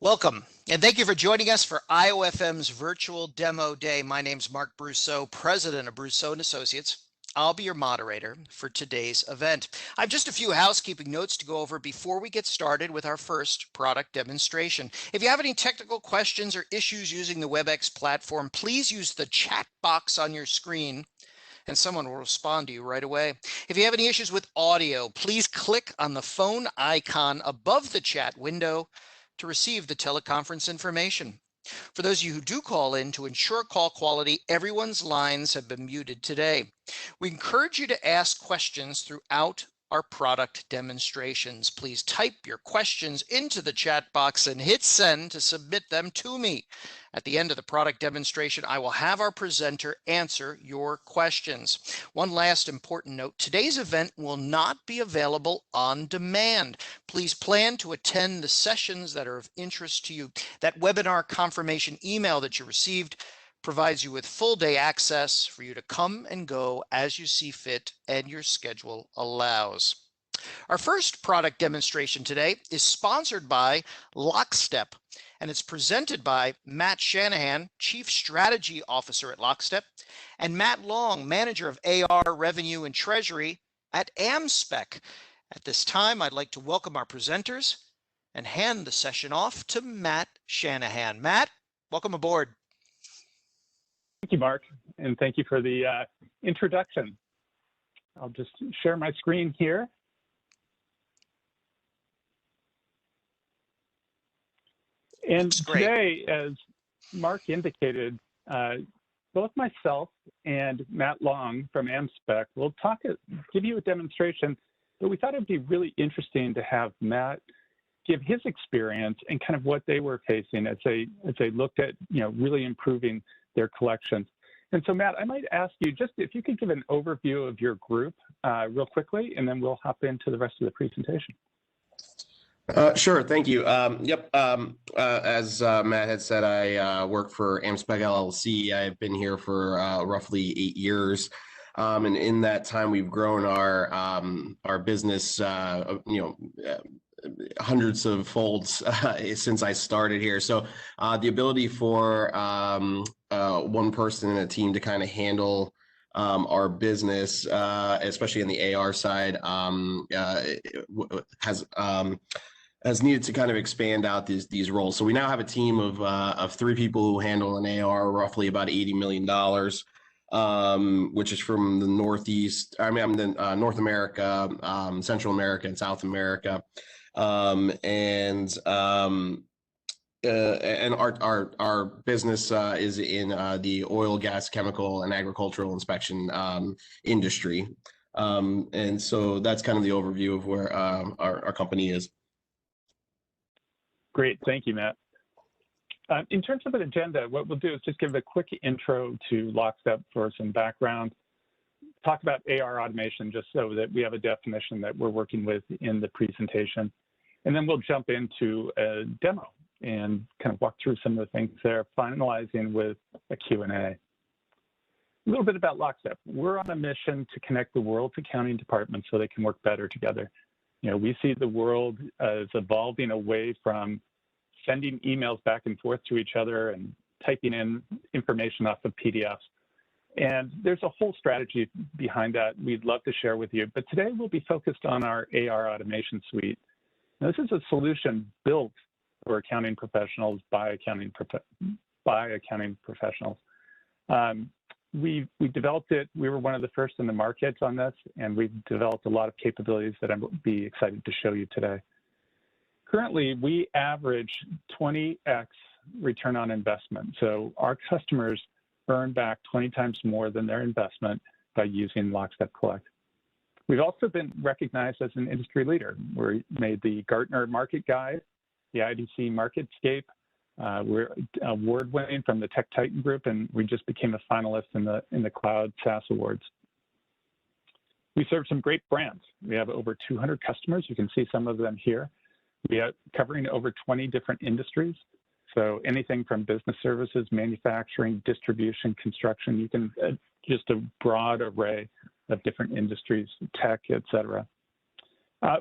Welcome, and thank you for joining us for IOFM's virtual demo day. My name's Mark Brousseau, president of Brousseau & Associates. I'll be your moderator for today's event. I have just a few housekeeping notes to go over before we get started with our first product demonstration. If you have any technical questions or issues using the WebEx platform, please use the chat box on your screen and someone will respond to you right away. If you have any issues with audio, please click on the phone icon above the chat window to receive the teleconference information. For those of you who do call in, to ensure call quality, everyone's lines have been muted today. We encourage you to ask questions throughout our product demonstrations. Please type your questions into the chat box and hit send to submit them to me. At the end of the product demonstration, I will have our presenter answer your questions. One last important note, today's event will not be available on demand. Please plan to attend the sessions that are of interest to you. That webinar confirmation email that you received provides you with full day access for you to come and go as you see fit and your schedule allows. Our first product demonstration today is sponsored by Lockstep, and it's presented by Matt Shanahan, Chief Strategy Officer at Lockstep, and Matt Long, Manager of AR, Revenue, and Treasury at AmSpec. At this time, I'd like to welcome our presenters and hand the session off to Matt Shanahan. Matt, welcome aboard. Thank you, Mark, and thank you for the introduction. I'll just share my screen here. And today, as Mark indicated, both myself and Matt Long from AmSpec will give you a demonstration, but we thought it'd be really interesting to have Matt give his experience and kind of what they were facing as they looked at really improving their collections. And so, Matt, I might ask you just if you could give an overview of your group real quickly, and then we'll hop into the rest of the presentation. Sure, thank you. As Matt had said, I work for AmSpec LLC. I've been here for roughly 8 years. And in that time, we've grown our business, hundreds of folds since I started here. So the ability for one person in a team to kind of handle our business, especially on the AR side, has needed to kind of expand out these roles. So we now have a team of 3 people who handle an AR roughly about $80 million, which is from the Northeast, North America, Central America, and South America. And our business is in the oil, gas, chemical, and agricultural inspection industry. And so that's kind of the overview of where our company is. Great, thank you, Matt. In terms of an agenda, what we'll do is just give a quick intro to Lockstep for some background, talk about AR automation just so that we have a definition that we're working with in the presentation, and then we'll jump into a demo and kind of walk through some of the things there, finalizing with a Q&A. A little bit about Lockstep. We're on a mission to connect the world's accounting departments so they can work better together. We see the world as evolving away from sending emails back and forth to each other and typing in information off of PDFs. And there's a whole strategy behind that we'd love to share with you. But today we'll be focused on our AR automation suite. Now, this is a solution built for accounting professionals by accounting professionals. We developed it. We were one of the first in the market on this, and we've developed a lot of capabilities that I'll be excited to show you today. Currently, we average 20x return on investment. So our customers earn back 20 times more than their investment by using Lockstep Collect. We've also been recognized as an industry leader. We made the Gartner Market Guide, the IDC MarketScape. We're award-winning from the Tech Titan Group, and we just became a finalist in the Cloud SaaS Awards. We serve some great brands. We have over 200 customers. You can see some of them here. We are covering over 20 different industries. So anything from business services, manufacturing, distribution, construction, you can just a broad array of different industries, tech, et cetera.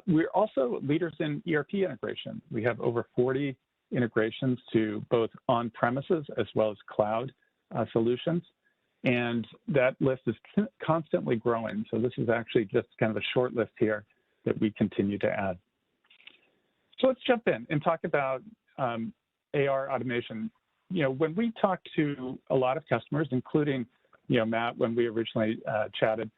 We're also leaders in ERP integration. We have over 40 integrations to both on-premises as well as cloud solutions. And that list is constantly growing. So this is actually just kind of a short list here that we continue to add. So let's jump in and talk about AR automation. When we talk to a lot of customers, including, Matt, when we originally chatted,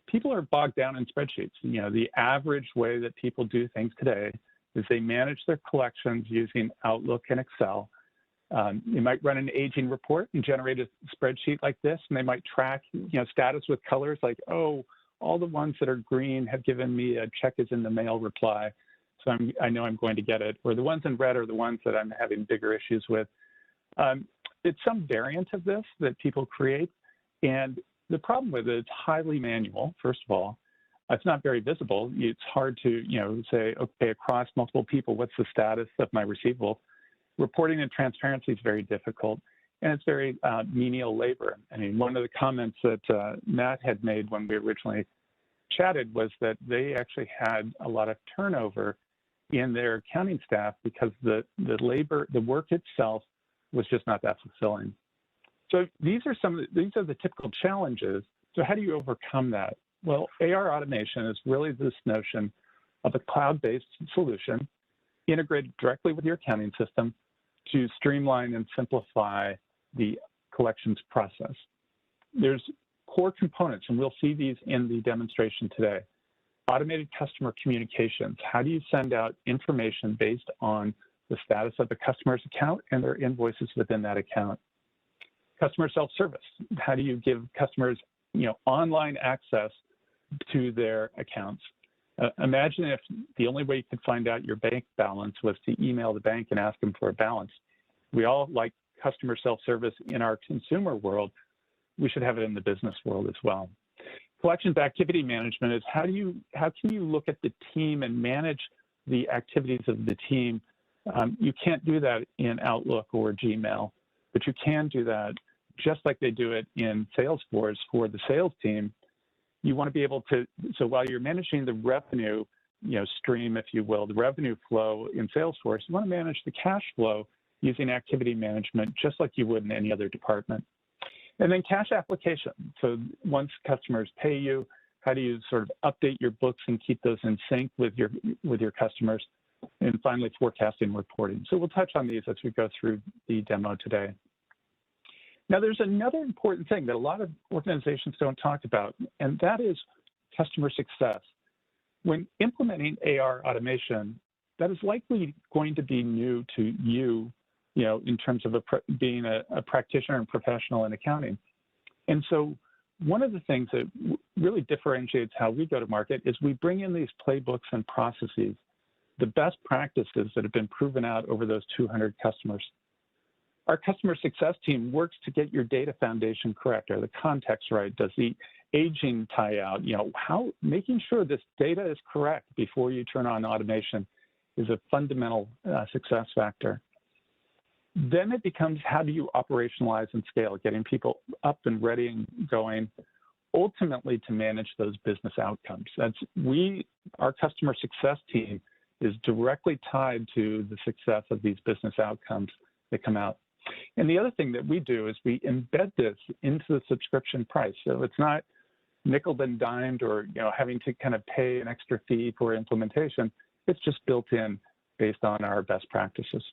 people are bogged down in spreadsheets. The average way that people do things today is they manage their collections using Outlook and Excel. You might run an aging report and generate a spreadsheet like this, and they might track, status with colors like, oh, all the ones that are green have given me a check is in the mail reply, so I know I'm going to get it. Or the ones in red are the ones that I'm having bigger issues with. It's some variant of this that people create, and the problem with it is highly manual, first of all. It's not very visible. It's hard to, say, okay, across multiple people, what's the status of my receivable? Reporting and transparency is very difficult, and it's very menial labor. I mean, one of the comments that Matt had made when we originally chatted was that they actually had a lot of turnover in their accounting staff because the work itself was just not that fulfilling. So these are the typical challenges. So how do you overcome that? Well, AR automation is really this notion of a cloud-based solution integrated directly with your accounting system to streamline and simplify the collections process. There's core components, and we'll see these in the demonstration today. Automated customer communications. How do you send out information based on the status of the customer's account and their invoices within that account? Customer self-service. How do you give customers, online access to their accounts? Imagine if the only way you could find out your bank balance was to email the bank and ask them for a balance. We all like customer self-service in our consumer world. We should have it in the business world as well. Collections activity management is how can you look at the team and manage the activities of the team? You can't do that in Outlook or Gmail, but you can do that just like they do it in Salesforce for the sales team. You want to be able to, so while you're managing the revenue, stream, if you will, the revenue flow in Salesforce, you want to manage the cash flow using activity management, just like you would in any other department. And then cash application. So once customers pay you, how do you sort of update your books and keep those in sync with your customers? And finally, forecasting reporting. So we'll touch on these as we go through the demo today. Now, there's another important thing that a lot of organizations don't talk about, and that is customer success. When implementing AR automation, that is likely going to be new to you, in terms of being a practitioner and professional in accounting. And so one of the things that really differentiates how we go to market is we bring in these playbooks and processes, the best practices that have been proven out over those 200 customers. Our customer success team works to get your data foundation correct. Are the context right? Does the aging tie out? Making sure this data is correct before you turn on automation is a fundamental success factor. Then it becomes, how do you operationalize and scale, getting people up and ready and going, ultimately to manage those business outcomes. Our customer success team is directly tied to the success of these business outcomes that come out. And the other thing that we do is we embed this into the subscription price. So it's not nickel and dimed or having to kind of pay an extra fee for implementation. It's just built in based on our best practices.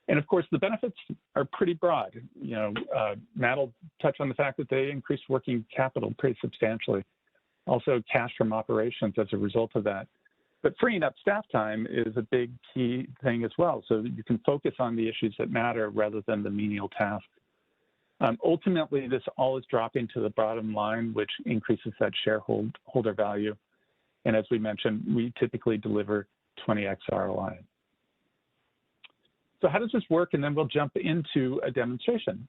And of course, the benefits are pretty broad. Matt will touch on the fact that they increase working capital pretty substantially. Also, cash from operations as a result of that. But freeing up staff time is a big key thing as well, so that you can focus on the issues that matter rather than the menial tasks. Ultimately, this all is dropping to the bottom line, which increases that shareholder value. And as we mentioned, we typically deliver 20x ROI. So how does this work? And then we'll jump into a demonstration.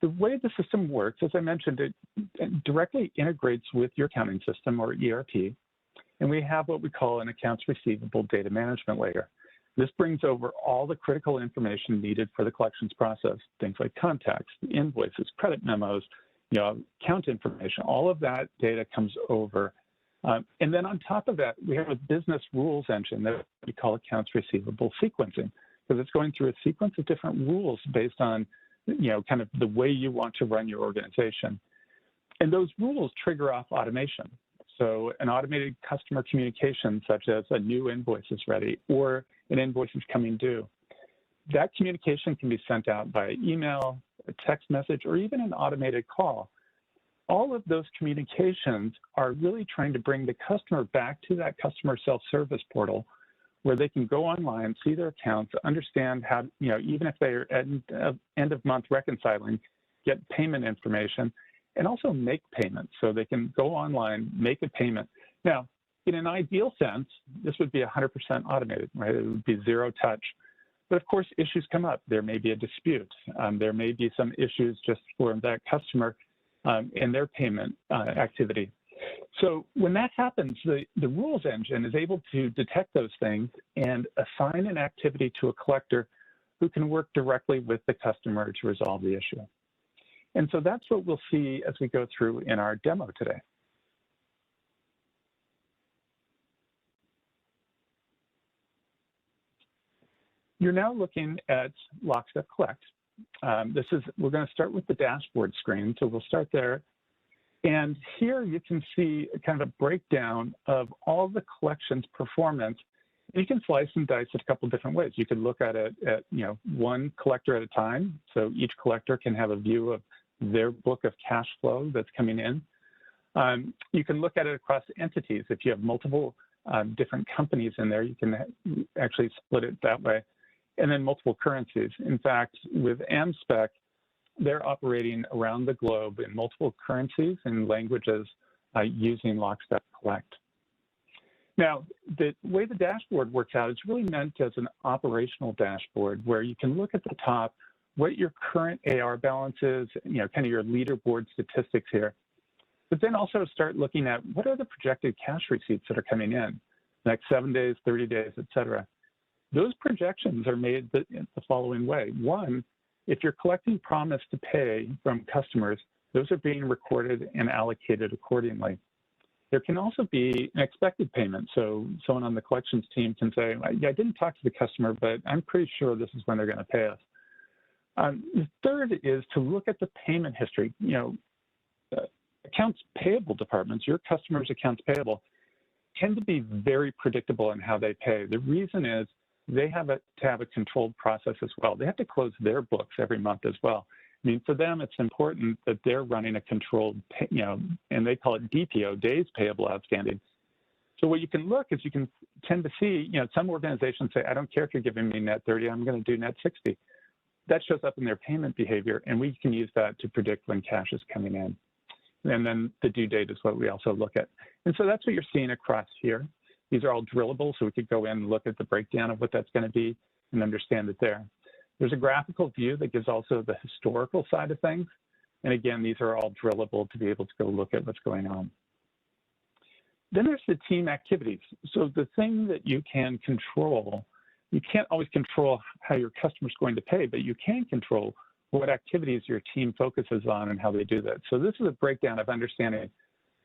The way the system works, as I mentioned, it directly integrates with your accounting system or ERP. And we have what we call an accounts receivable data management layer. This brings over all the critical information needed for the collections process, things like contacts, invoices, credit memos, account information. All of that data comes over And then on top of that, we have a business rules engine that we call accounts receivable sequencing, because it's going through a sequence of different rules based on, kind of the way you want to run your organization. And those rules trigger off automation. So an automated customer communication, such as a new invoice is ready or an invoice is coming due. That communication can be sent out by email, a text message, or even an automated call. All of those communications are really trying to bring the customer back to that customer self-service portal where they can go online, see their accounts, understand how, even if they're at end of month reconciling, get payment information, and also make payments. So they can go online, make a payment. Now, in an ideal sense, this would be 100% automated, right? It would be zero touch. But of course, issues come up. There may be a dispute. There may be some issues just for that customer in their payment activity. So when that happens, the rules engine is able to detect those things and assign an activity to a collector who can work directly with the customer to resolve the issue. And so that's what we'll see as we go through in our demo today. You're now looking at Lockstep Collect. We're going to start with the dashboard screen, so we'll start there. And here you can see kind of a breakdown of all the collections performance. You can slice and dice it a couple different ways. You could look at it at one collector at a time, so each collector can have a view of their book of cash flow that's coming in. You can look at it across entities. If you have multiple different companies in there, you can actually split it that way. And then multiple currencies. In fact, with AmSpec, they're operating around the globe in multiple currencies and languages using Lockstep Collect. Now, the way the dashboard works out, it's really meant as an operational dashboard where you can look at the top what your current AR balance is, kind of your leaderboard statistics here. But then also start looking at what are the projected cash receipts that are coming in, next 7 days, 30 days, et cetera. Those projections are made the following way. One, if you're collecting promise to pay from customers, those are being recorded and allocated accordingly. There can also be an expected payment. So someone on the collections team can say, yeah, I didn't talk to the customer, but I'm pretty sure this is when they're going to pay us. The third is to look at the payment history. Accounts payable departments, your customers' accounts payable, tend to be very predictable in how they pay. The reason is they have to have a controlled process as well. They have to close their books every month as well. I mean, for them, it's important that they're running a controlled, and they call it DPO, days payable outstanding. So what you can look is you can tend to see, some organizations say, I don't care if you're giving me net 30, I'm going to do net 60. That shows up in their payment behavior, and we can use that to predict when cash is coming in. And then the due date is what we also look at. And so that's what you're seeing across here. These are all drillable, so we could go in and look at the breakdown of what that's going to be and understand it there. There's a graphical view that gives also the historical side of things. And again, these are all drillable to be able to go look at what's going on. Then there's the team activities. So the thing that you can control, you can't always control how your customer's going to pay, but you can control what activities your team focuses on and how they do that. So this is a breakdown of understanding,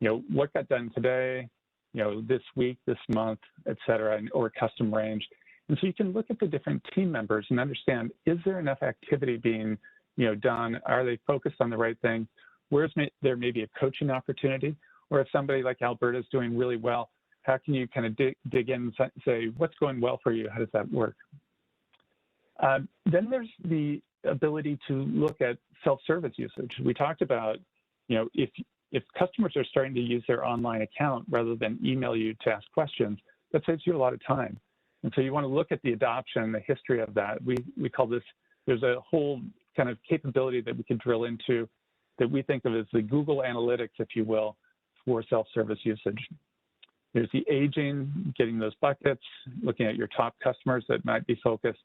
what got done today, this week, this month, et cetera, or custom range. And so you can look at the different team members and understand, is there enough activity being, done? Are they focused on the right thing? Where's there may be a coaching opportunity? Or if somebody like Alberta is doing really well, how can you kind of dig in and say, what's going well for you? How does that work? Then there's the ability to look at self-service usage. We talked about, if customers are starting to use their online account rather than email you to ask questions, that saves you a lot of time. And so you want to look at the adoption, the history of that. We call this, there's a whole kind of capability that we can drill into that we think of as the Google Analytics, if you will, for self-service usage. There's the aging, getting those buckets, looking at your top customers that might be focused,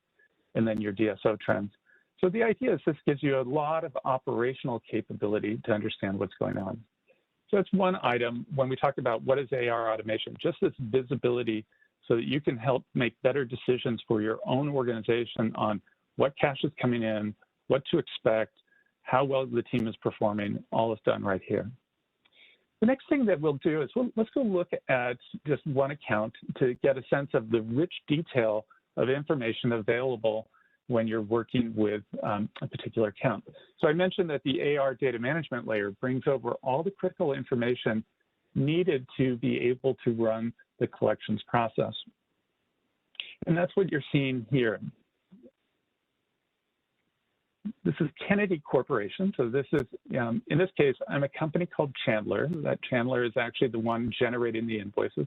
and then your DSO trends. So the idea is this gives you a lot of operational capability to understand what's going on. So that's one item when we talk about what is AR automation, just this visibility so that you can help make better decisions for your own organization on what cash is coming in, what to expect, how well the team is performing, all is done right here. The next thing that we'll do is let's go look at just one account to get a sense of the rich detail of information available when you're working with a particular account. So I mentioned that the AR data management layer brings over all the critical information needed to be able to run the collections process. And that's what you're seeing here. This is Kennedy Corporation. So this is, in this case, I'm a company called Chandler. That Chandler is actually the one generating the invoices.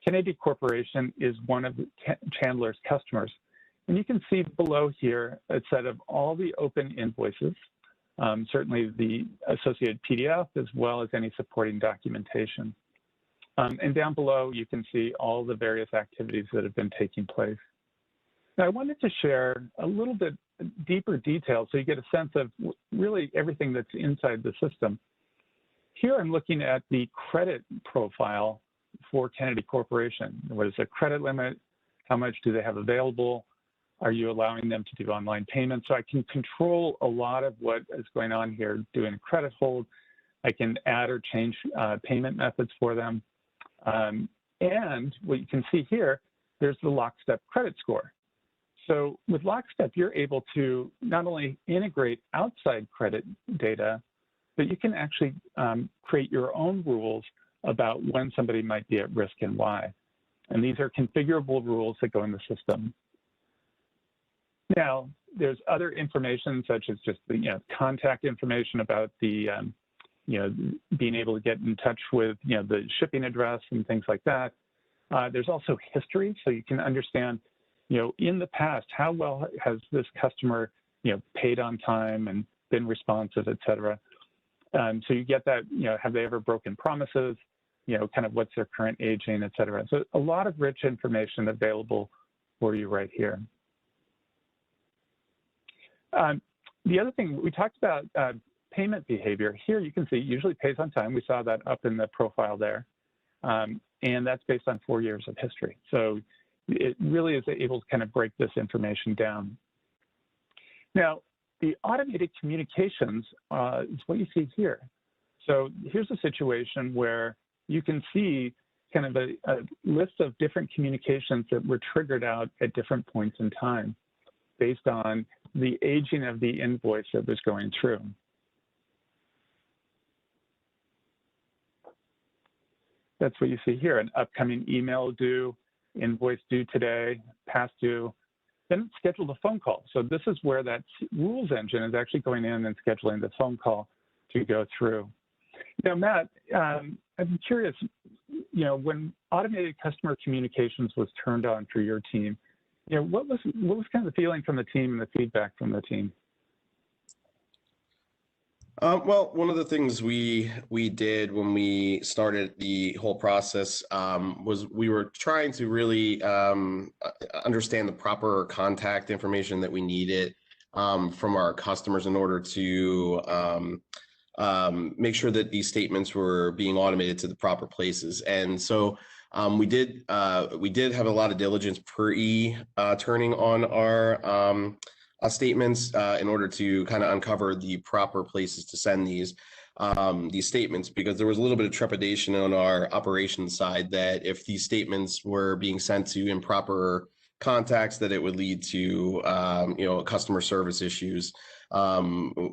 Kennedy Corporation is one of Chandler's customers. And you can see below here a set of all the open invoices, certainly the associated PDF, as well as any supporting documentation. And down below, you can see all the various activities that have been taking place. Now, I wanted to share a little bit deeper detail so you get a sense of really everything that's inside the system. Here I'm looking at the credit profile for Kennedy Corporation. What is their credit limit? How much do they have available? Are you allowing them to do online payments? So I can control a lot of what is going on here, doing a credit hold. I can add or change payment methods for them. And what you can see here, there's the Lockstep credit score. So with Lockstep, you're able to not only integrate outside credit data, but you can actually create your own rules about when somebody might be at risk and why. And these are configurable rules that go in the system. Now, there's other information such as just the contact information about the being able to get in touch with the shipping address and things like that. There's also history, so you can understand in the past, how well has this customer, paid on time and been responsive, et cetera. So you get that, have they ever broken promises, kind of what's their current aging, et cetera. So a lot of rich information available for you right here. The other thing, we talked about payment behavior. Here you can see usually pays on time. We saw that up in the profile there. And that's based on 4 years of history. So it really is able to kind of break this information down. Now, the automated communications is what you see here. So here's a situation where you can see kind of a list of different communications that were triggered out at different points in time based on the aging of the invoice that was going through. That's what you see here, an upcoming email due, invoice due today, past due, then schedule a phone call. So this is where that rules engine is actually going in and scheduling the phone call to go through. Now, Matt, I'm curious, when automated customer communications was turned on for your team, what was kind of the feeling from the team and the feedback from the team? Well, one of the things we did when we started the whole process was we were trying to really understand the proper contact information that we needed from our customers in order to make sure that these statements were being automated to the proper places. And so we did have a lot of diligence turning on our statements in order to kind of uncover the proper places to send these statements, because there was a little bit of trepidation on our operations side that if these statements were being sent to improper contacts, that it would lead to customer service issues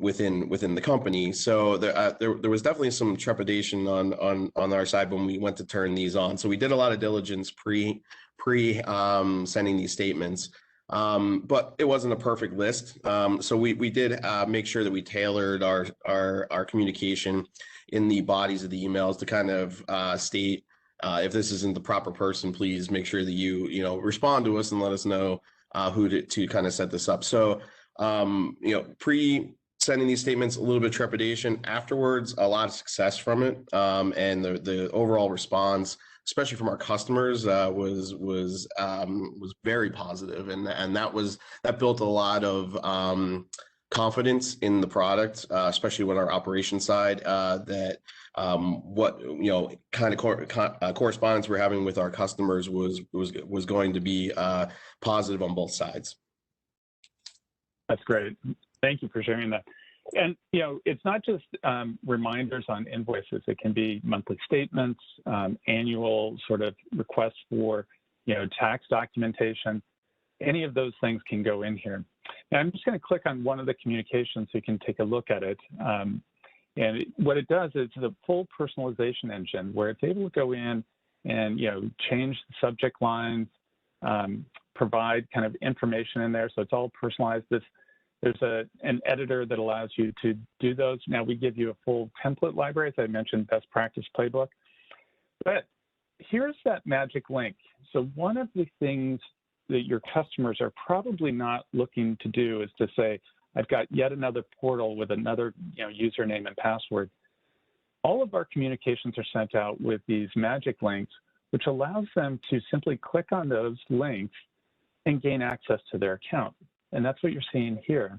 within the company. So there was definitely some trepidation on our side when we went to turn these on. So we did a lot of diligence pre sending these statements. But it wasn't a perfect list. So we did make sure that we tailored our communication in the bodies of the emails to kind of state if this isn't the proper person, please make sure that you respond to us and let us know who to kind of set this up. So pre sending these statements, a little bit of trepidation. Afterwards, a lot of success from it, and the overall response, especially from our customers, was very positive, and that built a lot of confidence in the product, especially with our operations side. That what kind of correspondence we're having with our customers was going to be positive on both sides. That's great. Thank you for sharing that. And, it's not just reminders on invoices. It can be monthly statements, annual sort of requests for, tax documentation. Any of those things can go in here. Now, I'm just going to click on one of the communications so you can take a look at it. And what it does is a full personalization engine where it's able to go in and, change the subject lines, provide kind of information in there. So it's all personalized. There's an editor that allows you to do those. Now we give you a full template library, as I mentioned, best practice playbook. But here's that magic link. So one of the things that your customers are probably not looking to do is to say, I've got yet another portal with another username and password. All of our communications are sent out with these magic links, which allows them to simply click on those links and gain access to their account. And that's what you're seeing here.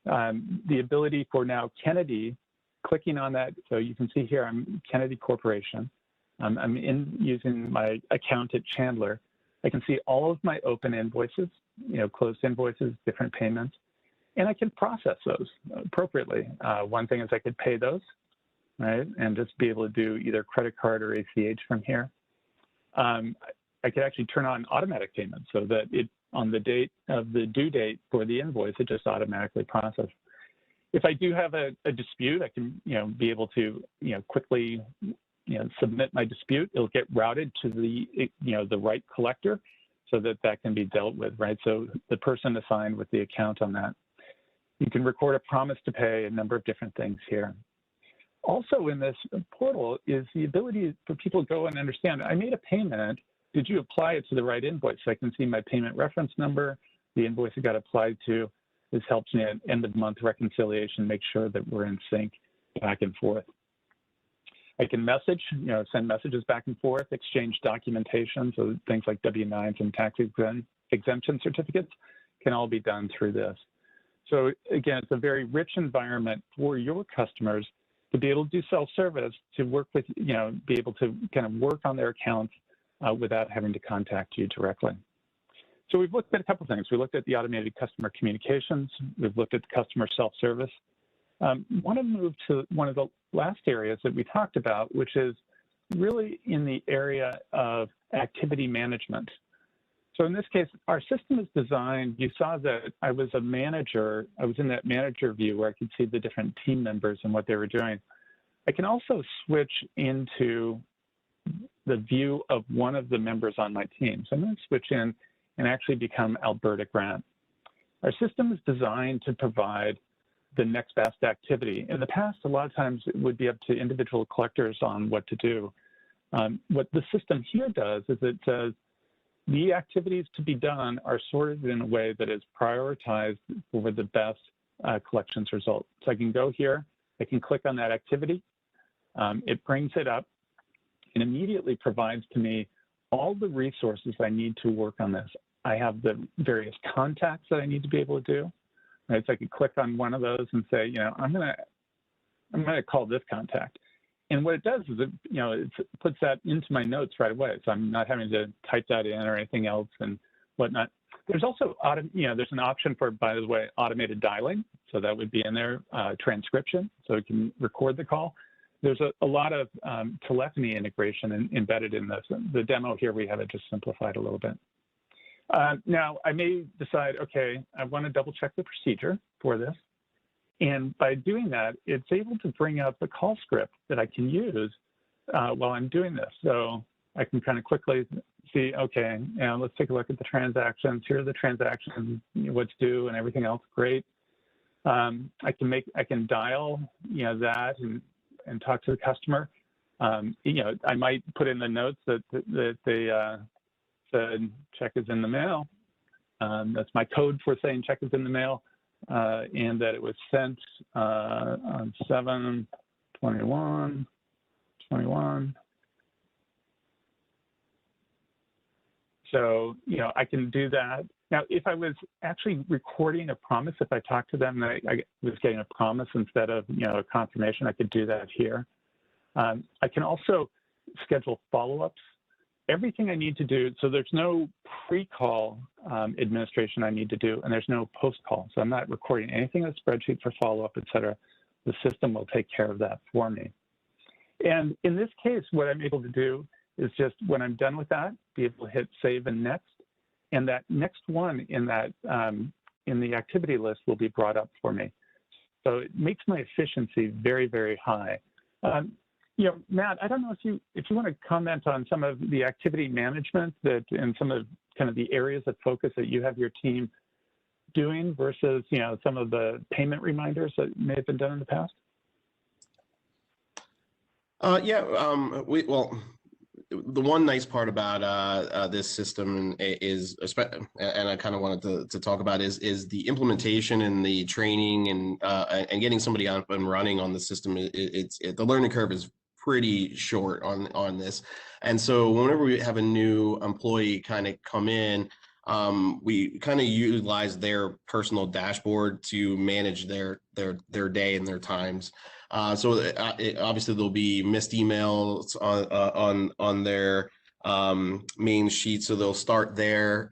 The ability for now Kennedy, clicking on that, so you can see here, I'm Kennedy Corporation. I'm using my account at Chandler. I can see all of my open invoices, closed invoices, different payments, and I can process those appropriately. One thing is I could pay those, right, and just be able to do either credit card or ACH from here. I could actually turn on automatic payments so that on the date of the due date for the invoice, it just automatically processes. If I do have a dispute, I can be able to quickly submit my dispute. It'll get routed to the right collector so that can be dealt with, right? So the person assigned with the account on that. You can record a promise to pay, a number of different things here. Also in this portal is the ability for people to go and understand, I made a payment, did you apply it to the right invoice? So I can see my payment reference number, the invoice it got applied to. This helps me at end of month reconciliation, make sure that we're in sync back and forth. I can message, send messages back and forth, exchange documentation, so things like W-9s and tax exemption certificates can all be done through this. So again, it's a very rich environment for your customers to be able to do self-service, to work with, be able to kind of work on their accounts without having to contact you directly. So we've looked at a couple of things. We looked at the automated customer communications. We've looked at the customer self-service. Want to move to one of the last areas that we talked about, which is really in the area of activity management. So in this case, our system is designed, you saw that I was a manager, I was in that manager view where I could see the different team members and what they were doing. I can also switch into the view of one of the members on my team. So I'm going to switch in and actually become Alberta Grant. Our system is designed to provide the next best activity. In the past, a lot of times it would be up to individual collectors on what to do. What the system here does is it says the activities to be done are sorted in a way that is prioritized for the best collections result. So I can go here, I can click on that activity, it brings it up, and immediately provides to me all the resources I need to work on this. I have the various contacts that I need to be able to do. Right? So I could click on one of those and say, I'm gonna call this contact. And what it does is it puts that into my notes right away. So I'm not having to type that in or anything else and whatnot. There's also, there's an option for, by the way, automated dialing. So that would be in there, transcription, so it can record the call. There's a lot of telephony integration embedded in this. The demo here, we have it just simplified a little bit. Now, I may decide, okay, I want to double check the procedure for this. And by doing that, it's able to bring up the call script that I can use while I'm doing this. So I can kind of quickly see, okay, let's take a look at the transactions. Here are the transactions, what's due and everything else, great. I can dial, that and talk to the customer. I might put in the notes that they said check is in the mail. That's my code for saying check is in the mail, and that it was sent on 7/21/21. So, I can do that. Now, if I was actually recording a promise, if I talked to them, I was getting a promise instead of, a confirmation, I could do that here. I can also schedule follow-ups everything I need to do, so there's no pre-call administration I need to do, and there's no post-call. So I'm not recording anything in the spreadsheet for follow-up, et cetera. The system will take care of that for me. And in this case, what I'm able to do is just, when I'm done with that, be able to hit save and next, and that next one in that in the activity list will be brought up for me. So it makes my efficiency very, very high. You know, Matt, I don't know if you want to comment on some of the activity management that and some of kind of the areas of focus that you have your team doing versus, you know, some of the payment reminders that may have been done in the past. Well, the one nice part about this system is, and I kind of wanted to talk about, is the implementation and the training and getting somebody up and running on the system. The learning curve is pretty short on this, and so whenever we have a new employee kind of come in, we kind of utilize their personal dashboard to manage their day and their times. So obviously there'll be missed emails on their main sheet, so they'll start there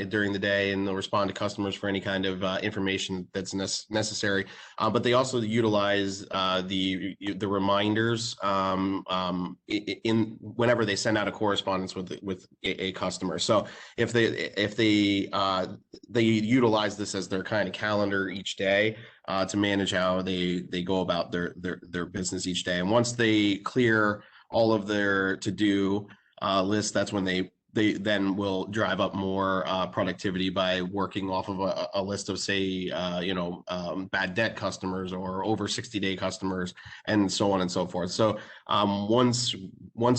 during the day, and they'll respond to customers for any kind of information that's necessary. But they also utilize the reminders in whenever they send out a correspondence with a customer. So if they utilize this as their kind of calendar each day to manage how they go about their business each day. And once they clear all of their to-do list, that's when they then will drive up more productivity by working off of a list of, say, bad debt customers or over 60-day customers, and so on and so forth. So once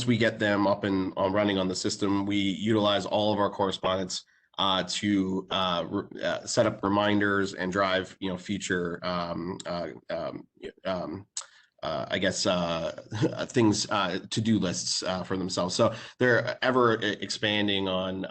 we get them up and running on the system, we utilize all of our correspondence to set up reminders and drive, future things, to-do lists for themselves. So they're ever expanding on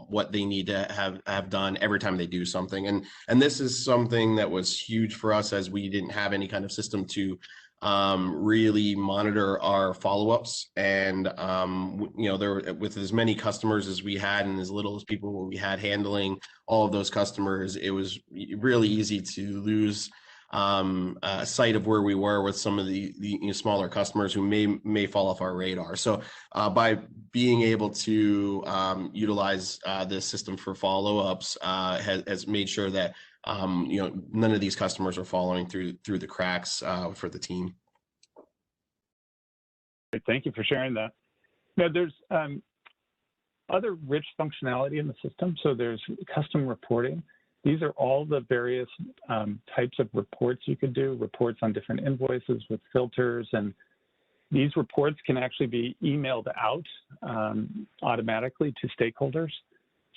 what they need to have done every time they do something. And this is something that was huge for us, as we didn't have any kind of system to really monitor our follow-ups. And there, with as many customers as we had and as little as people we had handling all of those customers, it was really easy to lose sight of where we were with some of the smaller customers who may fall off our radar. So by being able to utilize this system for follow-ups has made sure that none of these customers are falling through the cracks for the team. Thank you for sharing that. Now, there's other rich functionality in the system. So there's custom reporting. These are all the various types of reports you could do, reports on different invoices with filters. And these reports can actually be emailed out automatically to stakeholders.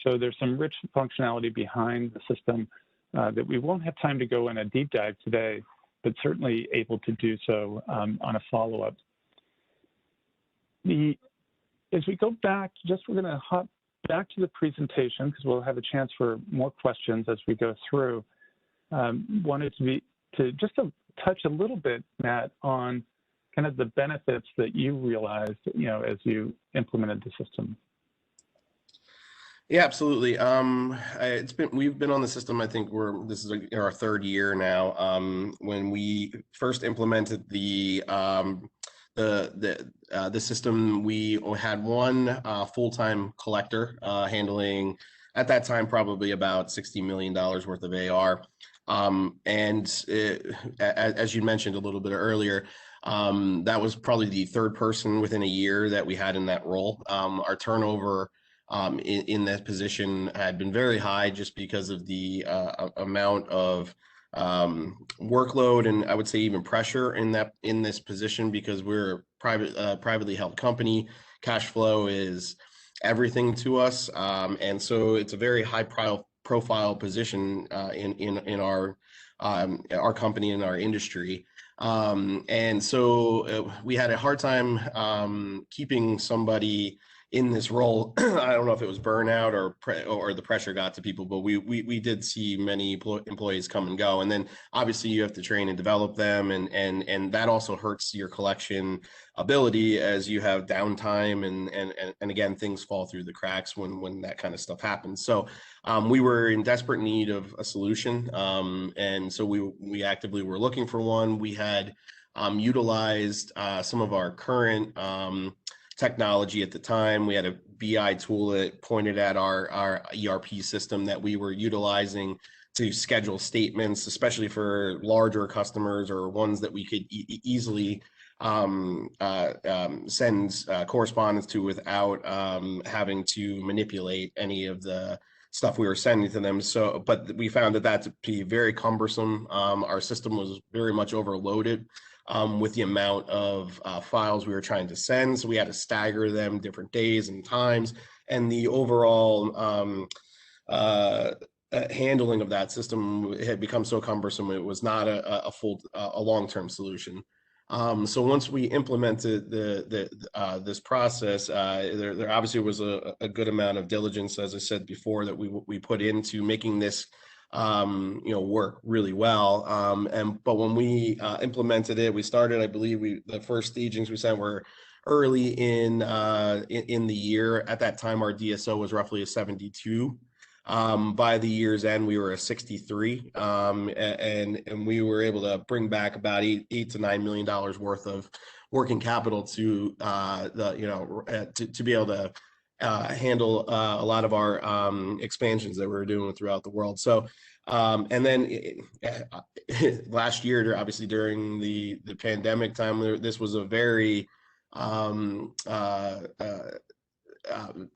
So there's some rich functionality behind the system that we won't have time to go in a deep dive today, but certainly able to do so on a follow-up. As we go back, we're going to hop back to the presentation, because we'll have a chance for more questions as we go through. Wanted to touch a little bit, Matt, on kind of the benefits that you realized, as you implemented the system. Yeah, absolutely. We've been on the system. I think this is our third year now. When we first implemented the system, we had one full-time collector handling, at that time, probably about $60 million worth of AR. As you mentioned a little bit earlier, that was probably the third person within a year that we had in that role. Our turnover in that position had been very high, just because of the amount of workload, and I would say even pressure in this position, because we're a privately held company. Cash flow is everything to us, and so it's a very high profile position in our company, in our industry. And so we had a hard time keeping somebody in this role. I don't know if it was burnout or the pressure got to people, but we did see many employees come and go. And then obviously you have to train and develop them, and that also hurts your collection ability as you have downtime, and again, things fall through the cracks when that kind of stuff happens. So we were in desperate need of a solution, and so we actively were looking for one. We had utilized some of our current technology at the time. We had a BI tool that pointed at our ERP system that we were utilizing to schedule statements, especially for larger customers or ones that we could easily send correspondence to without having to manipulate any of the stuff we were sending to them. So, but we found that to be very cumbersome. Our system was very much overloaded with the amount of files we were trying to send. So we had to stagger them different days and times. And the overall handling of that system had become so cumbersome, it was not a long-term solution. So once we implemented this process, there obviously was a good amount of diligence, as I said before, that we put into making this work really well. But when we implemented it, we started, I believe the first stagings we sent were early in the year. At that time, our DSO was roughly a 72. By the year's end, we were a 63, and we were able to bring back about $8 to $9 million worth of working capital to be able to handle a lot of our expansions that we were doing throughout the world. So, and then last year, obviously during the pandemic time, this was a very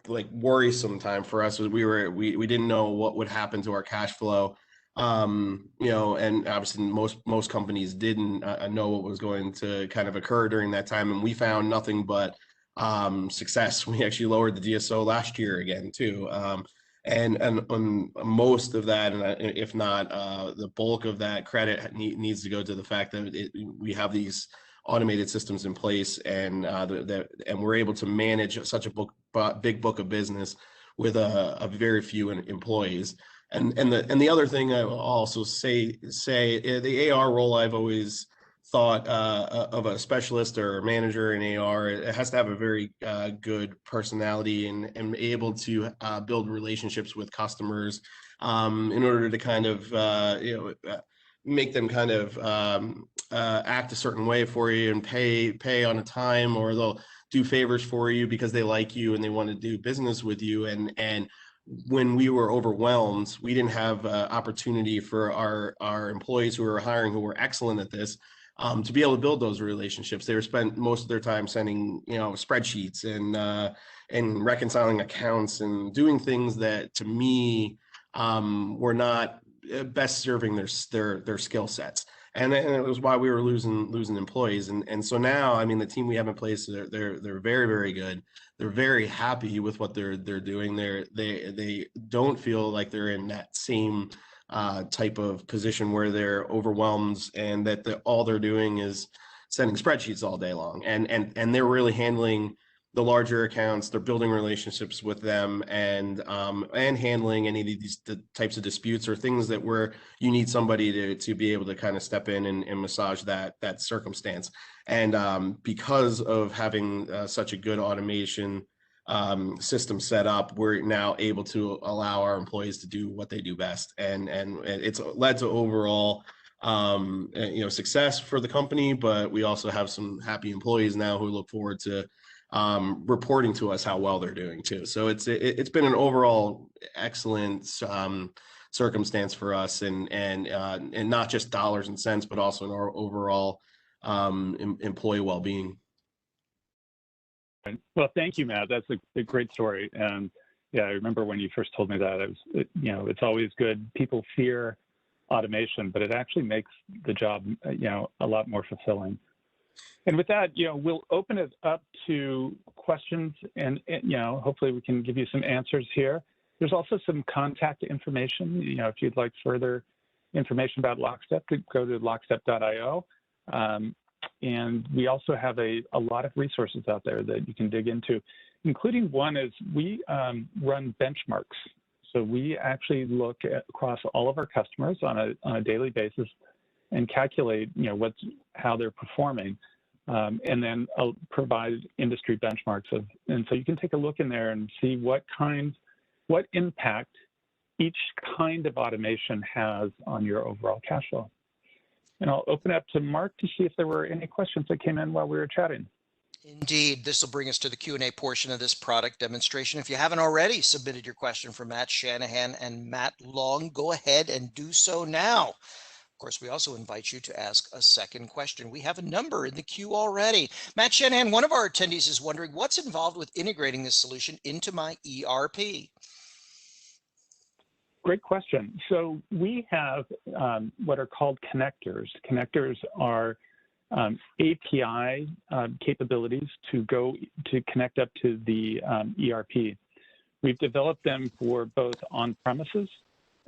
like worrisome time for us. We didn't know what would happen to our cash flow. And obviously most companies didn't know what was going to kind of occur during that time, and we found nothing but success. We actually lowered the DSO last year again too, and on most of that, and if not the bulk of that credit needs to go to the fact that we have these automated systems in place, and we're able to manage such a big book of business with a very few employees. And the other thing I will also say the AR role, I've always thought of a specialist or a manager in AR, it has to have a very good personality and able to build relationships with customers in order to kind of make them kind of act a certain way for you and pay on a time, or they'll do favors for you because they like you and they want to do business with you. And when we were overwhelmed, we didn't have opportunity for our employees who were hiring, who were excellent at this, to be able to build those relationships. They were spent most of their time sending, spreadsheets and reconciling accounts and doing things that, to me, were not best serving their skill sets. And it was why we were losing employees. And so now, I mean, the team we have in place, they're very, very good. They're very happy with what they're doing. They don't feel like they're in that same type of position where they're overwhelmed and that all they're doing is sending spreadsheets all day long. And they're really handling the larger accounts. They're building relationships with them, and handling any of these types of disputes or things that where you need somebody to be able to kind of step in and massage that circumstance. And because of having such a good automation system set up, we're now able to allow our employees to do what they do best, and it's led to overall success for the company. But we also have some happy employees now who look forward to reporting to us how well they're doing too. So it's been an overall excellent circumstance for us, and not just dollars and cents, but also in our overall employee well-being. Well, thank you, Matt. That's a great story. And yeah, I remember when you first told me that. It's always good. People fear automation, but it actually makes the job a lot more fulfilling. And with that, we'll open it up to questions, and hopefully we can give you some answers here. There's also some contact information. If you'd like further information about Lockstep, go to lockstep.io. And we also have a lot of resources out there that you can dig into. including one is we run benchmarks. So we actually look across all of our customers on a daily basis and calculate, how they're performing, and then provide industry benchmarks and so you can take a look in there and see what impact each kind of automation has on your overall cash flow. And I'll open up to Mark to see if there were any questions that came in while we were chatting. Indeed, this will bring us to the Q&A portion of this product demonstration. If you haven't already submitted your question for Matt Shanahan and Matt Long, go ahead and do so now. Of course, we also invite you to ask a second question. We have a number in the queue already. Matt Shanahan, one of our attendees, is wondering what's involved with integrating this solution into my ERP. Great question. So we have what are called connectors. Connectors are API capabilities to connect up to the ERP. We've developed them for both on-premises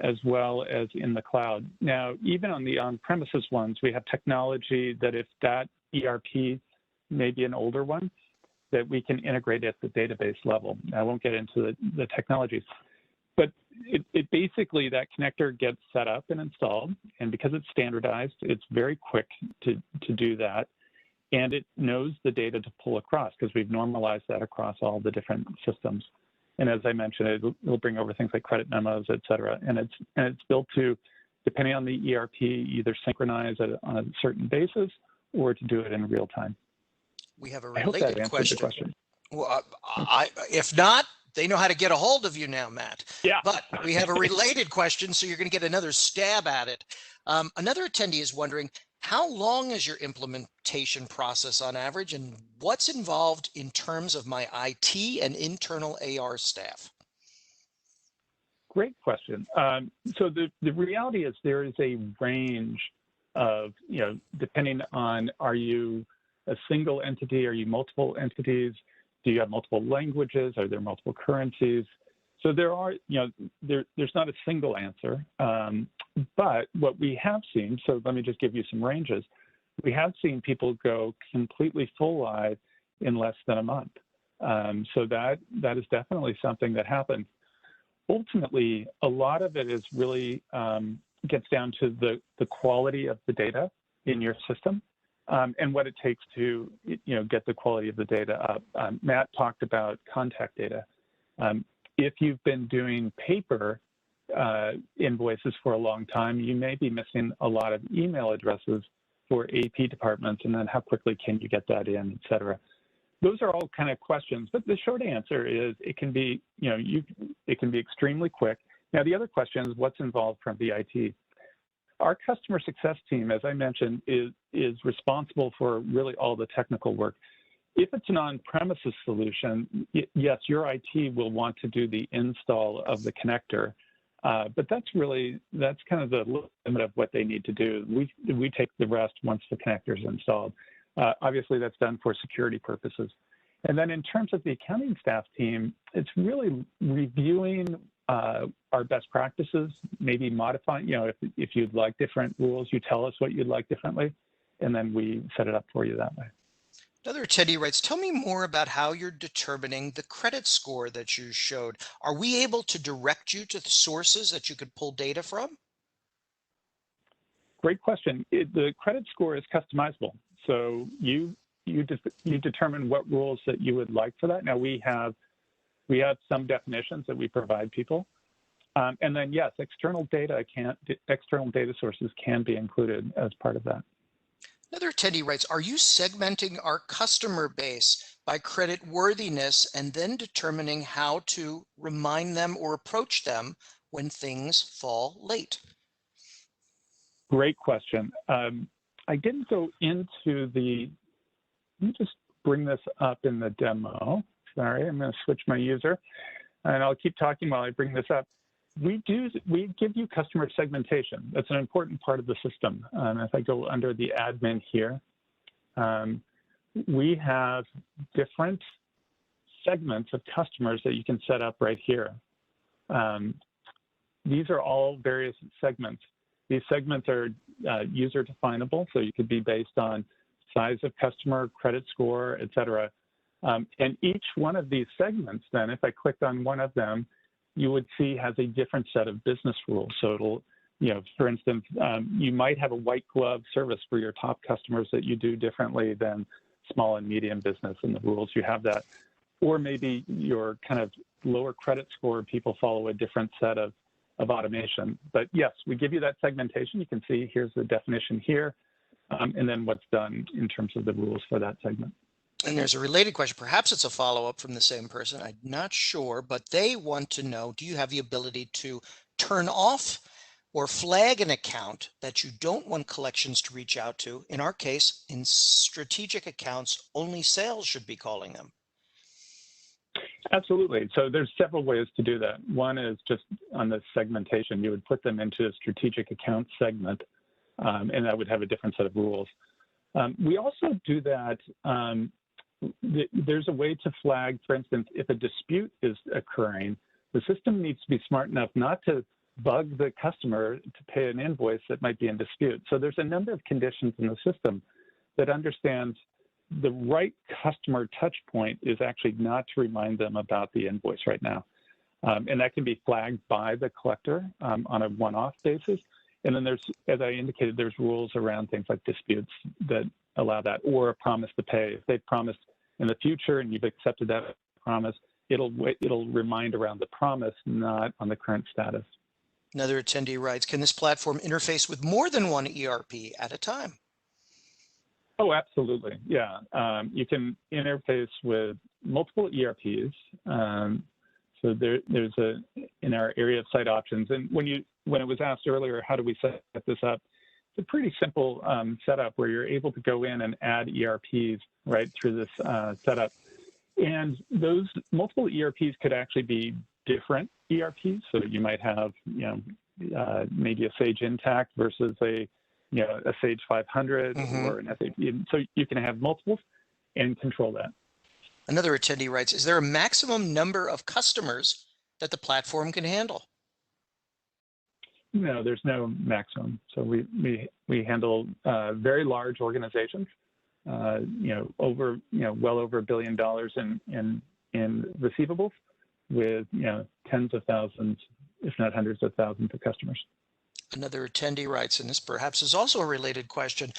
as well as in the cloud. Now, even on the on-premises ones, we have technology that if that ERP may be an older one, that we can integrate at the database level. I won't get into the technologies, but it basically, that connector gets set up and installed, and because it's standardized, it's very quick to do that, and it knows the data to pull across because we've normalized that across all the different systems. And as I mentioned, it'll bring over things like credit memos, et cetera, and it's built to, depending on the ERP, either synchronize on a certain basis or to do it in real time. We have a I hope that related answers the question. Well, if not, they know how to get a hold of you now, Matt. Yeah. But we have a related question, so you're going to get another stab at it. Another attendee is wondering, how long is your implementation process on average, and what's involved in terms of my IT and internal AR staff? Great question. So the reality is there is a range of, depending on, are you a single entity? Are you multiple entities? Do you have multiple languages? Are there multiple currencies? So there are, there's not a single answer. But what we have seen, so let me just give you some ranges. We have seen people go completely full live in less than a month. So that is definitely something that happens. Ultimately, a lot of it is really gets down to the quality of the data in your system. And what it takes to, get the quality of the data up. Matt talked about contact data. If you've been doing paper invoices for a long time, you may be missing a lot of email addresses for AP departments, and then how quickly can you get that in, et cetera. Those are all kind of questions, but the short answer is it can be, it can be extremely quick. Now, the other question is what's involved from the IT. Our customer success team, as I mentioned, is responsible for really all the technical work. If it's an on-premises solution, yes, your IT will want to do the install of the connector, but that's kind of the limit of what they need to do. We take the rest once the connector is installed. Obviously, that's done for security purposes. And then in terms of the accounting staff team, it's really reviewing our best practices, maybe modifying, if you'd like different rules, you tell us what you'd like differently, and then we set it up for you that way. Another attendee writes, tell me more about how you're determining the credit score that you showed. Are we able to direct you to the sources that you could pull data from? Great question. The credit score is customizable. So you determine what rules that you would like for that. Now we have some definitions that we provide people. And then yes, external data sources can be included as part of that. Another attendee writes, are you segmenting our customer base by credit worthiness and then determining how to remind them or approach them when things fall late? Great question. I didn't go into let me just bring this up in the demo. Sorry, I'm going to switch my user and I'll keep talking while I bring this up. We give you customer segmentation. That's an important part of the system. If I go under the admin here, we have different segments of customers that you can set up right here. These are all various segments. These segments are user definable, so you could be based on size of customer, credit score, et cetera. And each one of these segments, then, if I clicked on one of them, you would see has a different set of business rules. So it'll, for instance, you might have a white glove service for your top customers that you do differently than small and medium business and the rules you have that. Or maybe your kind of lower credit score people follow a different set of automation. But yes, we give you that segmentation. You can see here's the definition here, and then what's done in terms of the rules for that segment. And there's a related question. Perhaps it's a follow-up from the same person. I'm not sure, but they want to know, do you have the ability to turn off or flag an account that you don't want collections to reach out to? In our case, in strategic accounts, only sales should be calling them. Absolutely. So there's several ways to do that. One is just on the segmentation. You would put them into a strategic account segment, and that would have a different set of rules. We also do that. There's a way to flag, for instance, if a dispute is occurring, the system needs to be smart enough not to bug the customer to pay an invoice that might be in dispute. So there's a number of conditions in the system that understands the right customer touch point is actually not to remind them about the invoice right now. And that can be flagged by the collector on a one-off basis. And then there's, as I indicated, there's rules around things like disputes that allow that, or a promise to pay. If they've promised in the future and you've accepted that promise, it'll remind around the promise, not on the current status. Another attendee writes, can this platform interface with more than one ERP at a time? Oh, absolutely. Yeah. You can interface with multiple ERPs. So there's in our area of site options. And when it was asked earlier, how do we set this up? It's a pretty simple setup where you're able to go in and add ERPs right through this setup. And those multiple ERPs could actually be different ERPs. So you might have, maybe a Sage Intacct versus a Sage 500 or an SAP. So you can have multiples and control that. Another attendee writes, is there a maximum number of customers that the platform can handle? No, there's no maximum. So we handle very large organizations, well over $1 billion in receivables with tens of thousands, if not hundreds of thousands of customers. Another attendee writes, and this perhaps is also a related question,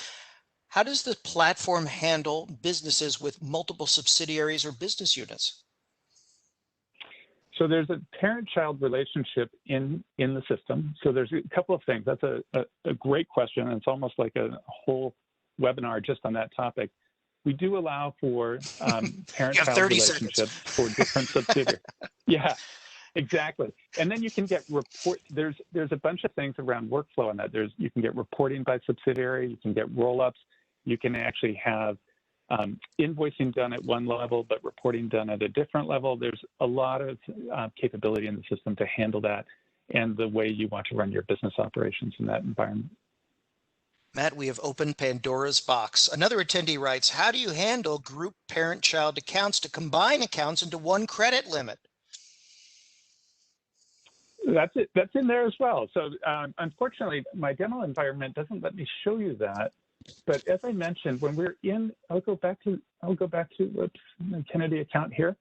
how does the platform handle businesses with multiple subsidiaries or business units? So there's a parent-child relationship in the system. So there's a couple of things. That's a great question, and it's almost like a whole webinar just on that topic. We do allow for parent-child relationships for different subsidiaries. Yeah, exactly. And then you can get there's a bunch of things around workflow on that. You can get reporting by subsidiary. You can get roll-ups. You can actually have invoicing done at one level, but reporting done at a different level. There's a lot of capability in the system to handle that and the way you want to run your business operations in that environment. Matt, we have opened Pandora's box. Another attendee writes, how do you handle group parent-child accounts to combine accounts into one credit limit? That's it. That's in there as well. So unfortunately, my demo environment doesn't let me show you that. But as I mentioned, when we're in, I'll go back to whoops, the Kennedy account here.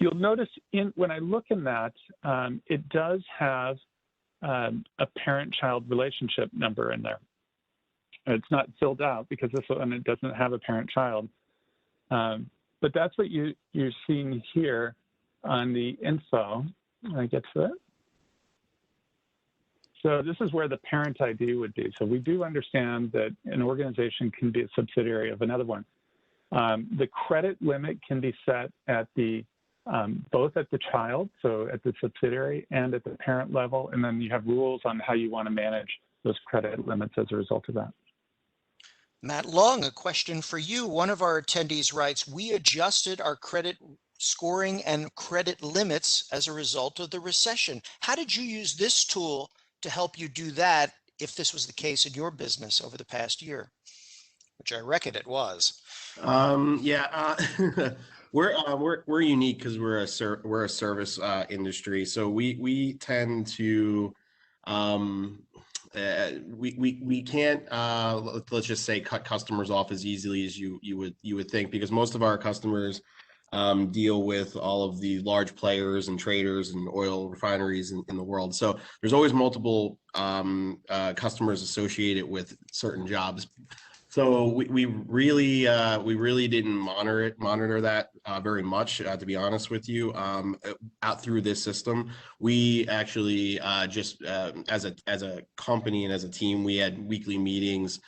You'll notice when I look in that, it does have a parent-child relationship number in there. It's not filled out because this one, it doesn't have a parent-child. But that's what you're seeing here on the info. I get to it. So this is where the parent ID would be. So we do understand that an organization can be a subsidiary of another one. The credit limit can be set at both at the child, so at the subsidiary, and at the parent level. And then you have rules on how you want to manage those credit limits as a result of that. Matt Long, a question for you. One of our attendees writes, we adjusted our credit scoring and credit limits as a result of the recession. How did you use this tool to help you do that if this was the case in your business over the past year, which I reckon it was? We're unique because we're a service industry, so we tend to we can't let's just say cut customers off as easily as you would think, because most of our customers deal with all of the large players and traders and oil refineries in the world. So there's always multiple customers associated with certain jobs. So we really didn't monitor that very much, to be honest with you. Out through this system, we actually just as a company and as a team, we had weekly meetings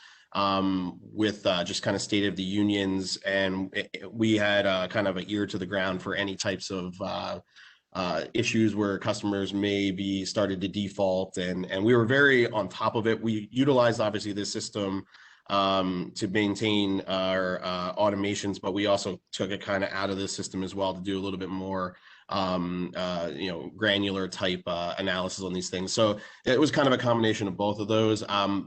with just kind of state of the unions, and we had kind of an ear to the ground for any types of issues where customers may be started to default, and we were very on top of it. We utilized obviously this system to maintain our automations, but we also took it kind of out of this system as well to do a little bit more granular type analysis on these things. So it was kind of a combination of both of those.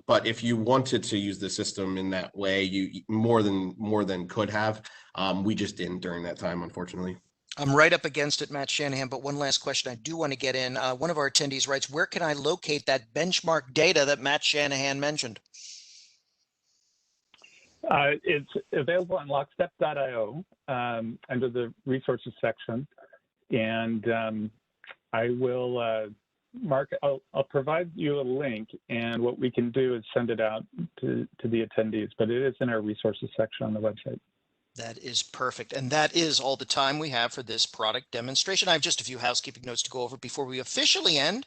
But if you wanted to use the system in that way, you more than could have. We just didn't during that time, unfortunately. I'm right up against it, Matt Shanahan, but one last question I do want to get in. One of our attendees writes, where can I locate that benchmark data that Matt Shanahan mentioned? It's available on lockstep.io under the resources section. And I will, Mark, I'll provide you a link, and what we can do is send it out to the attendees, but it is in our resources section on the website. That is perfect. And that is all the time we have for this product demonstration. I have just a few housekeeping notes to go over before we officially end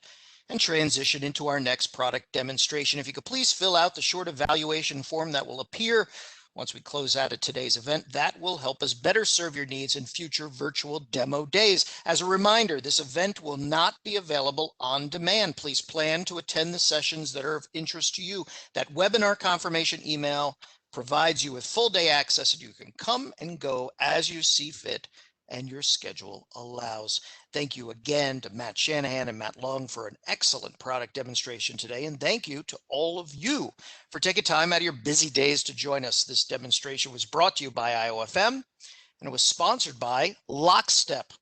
and transition into our next product demonstration. If you could please fill out the short evaluation form that will appear once we close out of today's event, that will help us better serve your needs in future virtual demo days. As a reminder, this event will not be available on demand. Please plan to attend the sessions that are of interest to you. That webinar confirmation email provides you with full day access, and you can come and go as you see fit and your schedule allows. Thank you again to Matt Shanahan and Matt Long for an excellent product demonstration today. And thank you to all of you for taking time out of your busy days to join us. This demonstration was brought to you by IOFM, and it was sponsored by Lockstep.